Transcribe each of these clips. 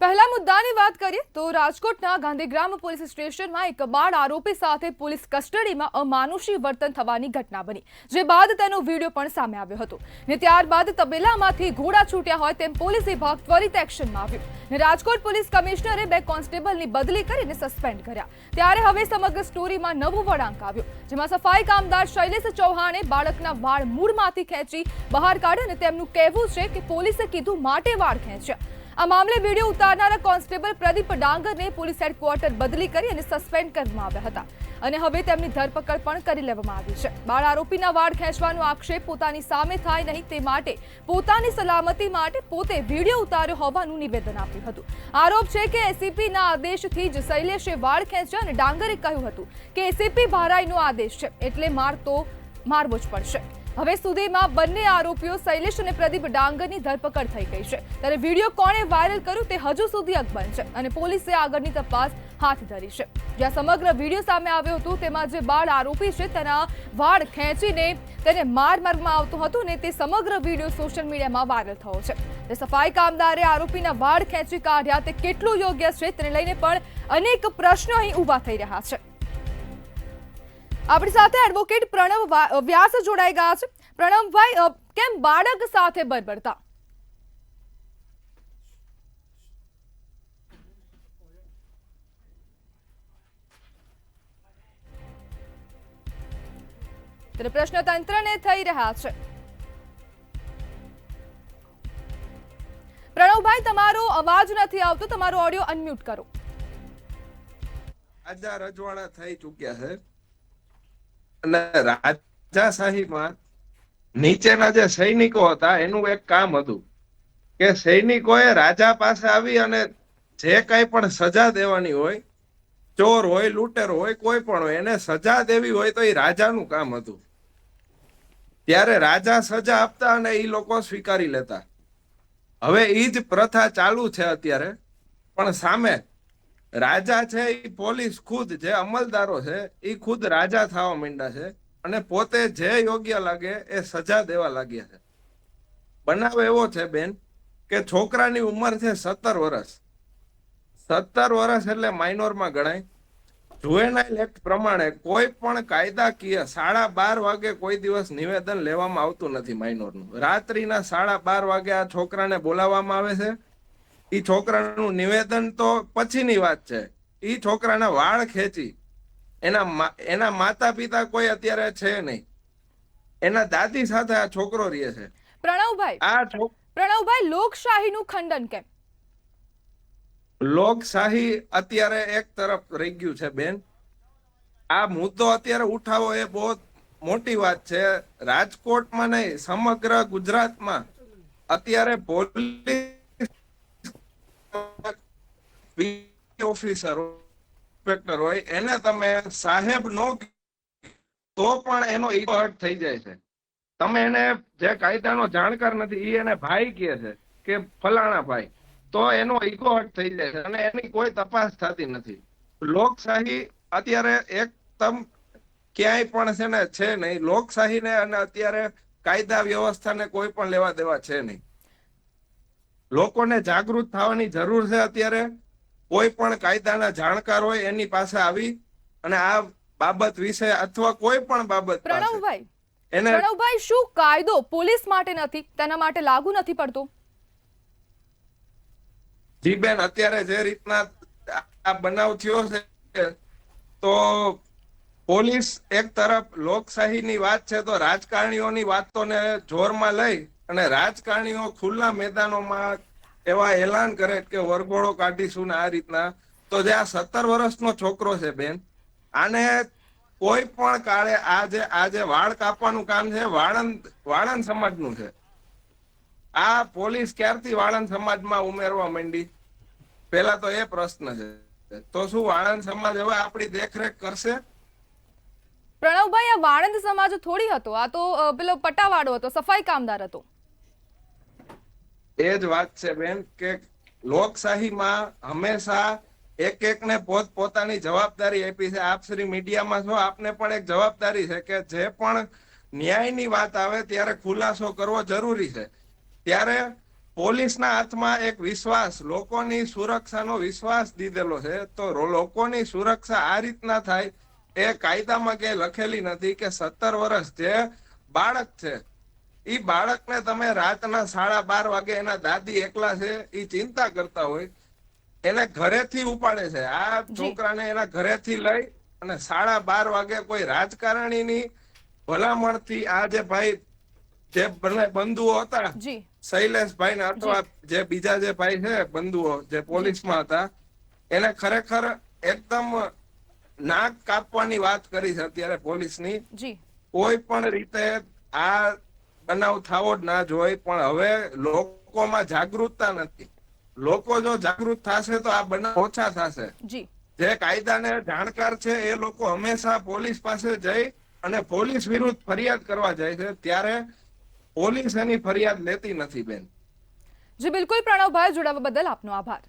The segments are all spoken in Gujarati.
પહેલા મુદ્દાની વાત કરીએ તો રાજકોટના ગાંધીગ્રામ પોલીસ સ્ટેશનમાં એક બાળ આરોપી સાથે પોલીસ કસ્ટડીમાં અમાનુષી વર્તન થવાની ઘટના બની, જે બાદ તેનો વિડીયો પણ સામે આવ્યો હતો ને ત્યારબાદ તબેલામાંથી ઘોડા છૂટ્યા હોય તેમ પોલીસ વિભાગ ત્વરિત એક્શનમાં આવ્યું ને રાજકોટ પોલીસ કમિશનરે 2 કોન્સ્ટેબલની બદલી કરીને સસ્પેન્ડ કર્યા। ત્યારે હવે સમગ્ર સ્ટોરીમાં નવો વળાંક આવ્યો, જેમાં સફાઈ કામદાર શૈલેષ ચૌહાણે બાળકના વાળ મૂળમાંથી ખેંચી બહાર કાઢ્યા અને તેમનું કહેવું છે કે પોલીસે કીધું માટે વાળ ખેંચ્યા। આ મામલે વિડીયો ઉતારનારા કોન્સ્ટેબલ પ્રદીપ ડાંગરને પોલીસ હેડક્વાર્ટર બદલી કરી અને સસ્પેન્ડ કરવામાં આવ્યા હતા અને હવે તેમની ધરપકડ પણ કરી લેવામાં આવી છે। બાળ આરોપીના વાળ ખેંચવાનો આક્ષેપ પોતાની સામે થાય નહીં તે માટે પોતાની સલામતી માટે પોતે વિડીયો ઉતાર્યો હોવાનું નિવેદન આપ્યું હતું। આરોપ છે કે એસીપીના આદેશથી જ શૈલેષે વાળ ખેંચ્યા અને ડાંગરે કહ્યું હતું કે એસીપી ભારાઈનો આદેશ છે એટલે મારવો જ પડશે। હવે સુધીમાં બંને આરોપીઓ શૈલેષ અને પ્રદીપ ડાંગરની ધરપકડ થઈ ગઈ છે, ત્યારે વિડીયો કોણે વાયરલ કર્યો તે હજુ સુધી અકબંધ છે અને પોલીસે આગળની તપાસ હાથ ધરી છે। જ્યાં સમગ્ર વિડીયો સામે આવ્યો હતો તેમાં જે બાળ આરોપી છે તેના વાળ ખેંચીને તેને મારવામાં આવતો હતો ને તે સમગ્ર વિડીયો સોશિયલ મીડિયામાં વાયરલ થયો છે। તે સફાઈ કામદારે આરોપીના વાળ ખેંચી કાઢ્યા તે કેટલું યોગ્ય છે તેને લઈને પણ અનેક પ્રશ્નો અહીં ઊભા થઈ રહ્યા છે। આપણી સાથે એડવોકેટ પ્રણવ વ્યાસ જોડાઈ ગયા છે। પ્રણવભાઈ, કેમ બાળક સાથે બરબરતા? ત્યારે પ્રશ્ન તંત્રને થઈ રહ્યા છે। પ્રણવભાઈ, તમારો અવાજ નથી આવતો, તમારો ઓડિયો અનમ્યુટ કરો। રાજા રજવાડા થઈ ચૂક્યા છે અને રાજાશાહીમાં નીચેના જે સૈનિકો હતા એનું એક કામ હતું કે સૈનિકોએ રાજા પાસે આવી અને જે કઈ પણ સજા દેવાની હોય, ચોર હોય, લૂંટેર હોય, કોઈ પણ હોય, એને સજા દેવી હોય તો એ રાજાનું કામ હતું। ત્યારે રાજા સજા આપતા અને એ લોકો સ્વીકારી લેતા। હવે એ જ પ્રથા ચાલુ છે અત્યારે, પણ સામે રાજા છે એ પોલીસ ખુદ જે અમલદારો છે એ ખુદ રાજા થવા માંડ્યા છે અને પોતે જે યોગ્ય લાગે એ સજા દેવા લાગ્યા છે। બનાવ એવો છે બેન કે છોકરાની ઉંમર છે 17 વર્ષ। 17 વર્ષ એટલે માઇનોરમાં ગણાય। જુવેનાઇલ એક્ટ પ્રમાણે કોઈ પણ કાયદાકીય 12:30 વાગે કોઈ દિવસ નિવેદન લેવામાં આવતું નથી માઇનોરનું। રાત્રિના 12:30 વાગે આ છોકરાને બોલાવવામાં આવે છે। ઈ છોકરાનું નિવેદન તો પછીની વાત છે। ઈ છોકરાના વાળ ખેંચી એના માતા પિતા કોઈ અત્યારે છે નહીં, એના દાદી સાથે આ છોકરો રહે છે। પ્રણવભાઈ, લોકશાહીનું ખંડન કેમ? લોકશાહી અત્યારે એક તરફ રહી ગયું છે બેન। આ મુદ્દો અત્યારે ઉઠાવો એ બહુ મોટી વાત છે। રાજકોટમાં નહીં, સમગ્ર ગુજરાતમાં અત્યારે પોલીસ ઓફિસર ઇન્સ્પેક્ટર હોય એને તમે સાહેબ નો તો પણ એનો ઈગો હર્ટ થઈ જાય છે। તમે એને જે કાયદાનો જાણકાર નથી એને ભાઈ કહે છે કે ફલાણા ભાઈ, તો એનો ઈગો હર્ટ થઈ જાય છે અને એની કોઈ તપાસ થતી નથી। લોકશાહી અત્યારે એકદમ ક્યાંય પણ છે ને છે નહીં। લોકશાહીને અને અત્યારે કાયદા વ્યવસ્થાને કોઈ પણ લેવા દેવા છે નહીં। લોકોને જાગૃત થવાની જરૂર છે। અત્યારે કોઈ પણ કાયદાના જાણકાર હોય એની પાસે આવી અને આ બાબત વિશે અથવા કોઈ પણ બાબત પ્રણવભાઈ, શું કાયદો પોલીસ માટે નથી, તેના માટે લાગુ નથી પડતો? જી બેન, અત્યારે જે રીતના આ બનાવ થયો છે તો પોલીસ એક તરફ લોકશાહીની વાત છે તો રાજકારણીઓની વાતોને જોરમાં લઈ અને રાજકારણીઓ ખુલ્લા મેદાનોમાં એવા એલાન કરે કે વરઘોડો કાઢીશું ને આ રીતના, તો જે આ 17 વર્ષનો છોકરો છે બેન, આને કોઈ પણ કાળે આ જે વાળ કાપવાનું કામ છે વાળંદ સમાજનું છે। આ પોલીસ ક્યારથી વાળંદ સમાજમાં ઉમેરવા માંડી? પેલા તો એ પ્રશ્ન છે। તો શું વાળંદ સમાજ હવે આપણી દેખરેખ કરશે? પ્રણવભાઈ, આ વાળંદ સમાજ થોડી હતો, આ તો પેલો પટાવાળો હતો, સફાઈ કામદાર હતો। એ જ વાત છે બેન કે લોકશાહીમાં હંમેશા એક ને પોતાની જવાબદારી આપી છે। આપ શ્રી મીડિયામાં છો, આપને પણ એક જવાબદારી છે કે જે પણ ન્યાયની વાત આવે ત્યારે ખુલાસો કરવો જરૂરી છે। ત્યારે પોલીસના હાથમાં એક વિશ્વાસ, લોકોની સુરક્ષાનો વિશ્વાસ દીધેલો છે. તો લોકોની સુરક્ષા આ રીતના થાય એ કાયદામાં ક્યાંય લખેલી નથી કે 17 વર્ષ જે બાળક છે ઈ બાળકને તમે રાતના 12:30 વાગે એના દાદી એકલા છે ઈ ચિંતા કરતા હોય, એને ઘરેથી ઉપાડે છે. આ છોકરાને એના ઘરેથી લઈ અને 12:30 વાગે કોઈ રાજકારણીની ભલામણથી આ જે ભાઈ જે બંધુઓ હતા જી શૈલેષભાઈ ને અથવા જે બીજા જે ભાઈ છે બંધુઓ જે પોલીસમાં હતા, એને ખરેખર એકદમ નાક કાપવાની વાત કરી છે અત્યારે પોલીસની. જી કોઈ પણ રીતે આ બનાવ થવો જ ના જોઈએ, પણ હવે લોકોમાં જાગૃતતા નથી. લોકો જો જાગૃત થશે તો આ બનાવ ઓછા થશે. જી જે કાયદાને જાણકાર છે એ લોકો હંમેશા પોલીસ પાસે જઈ અને પોલીસ વિરુદ્ધ ફરિયાદ કરવા જાય છે, ત્યારે પોલીસ એની ફરિયાદ લેતી નથી બેન. જી બિલકુલ પ્રણવભાઈ, જોડાવા બદલ આપનો આભાર.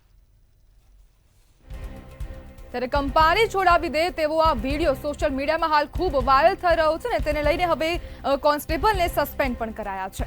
ત્યારે કંપારી છોડાવી દે તેવો આ વિડીયો સોશિયલ મીડિયામાં હાલ ખૂબ વાયરલ થઈ રહ્યો છે ને તેને લઈને હવે કોન્સ્ટેબલને સસ્પેન્ડ પણ કરાયા છે.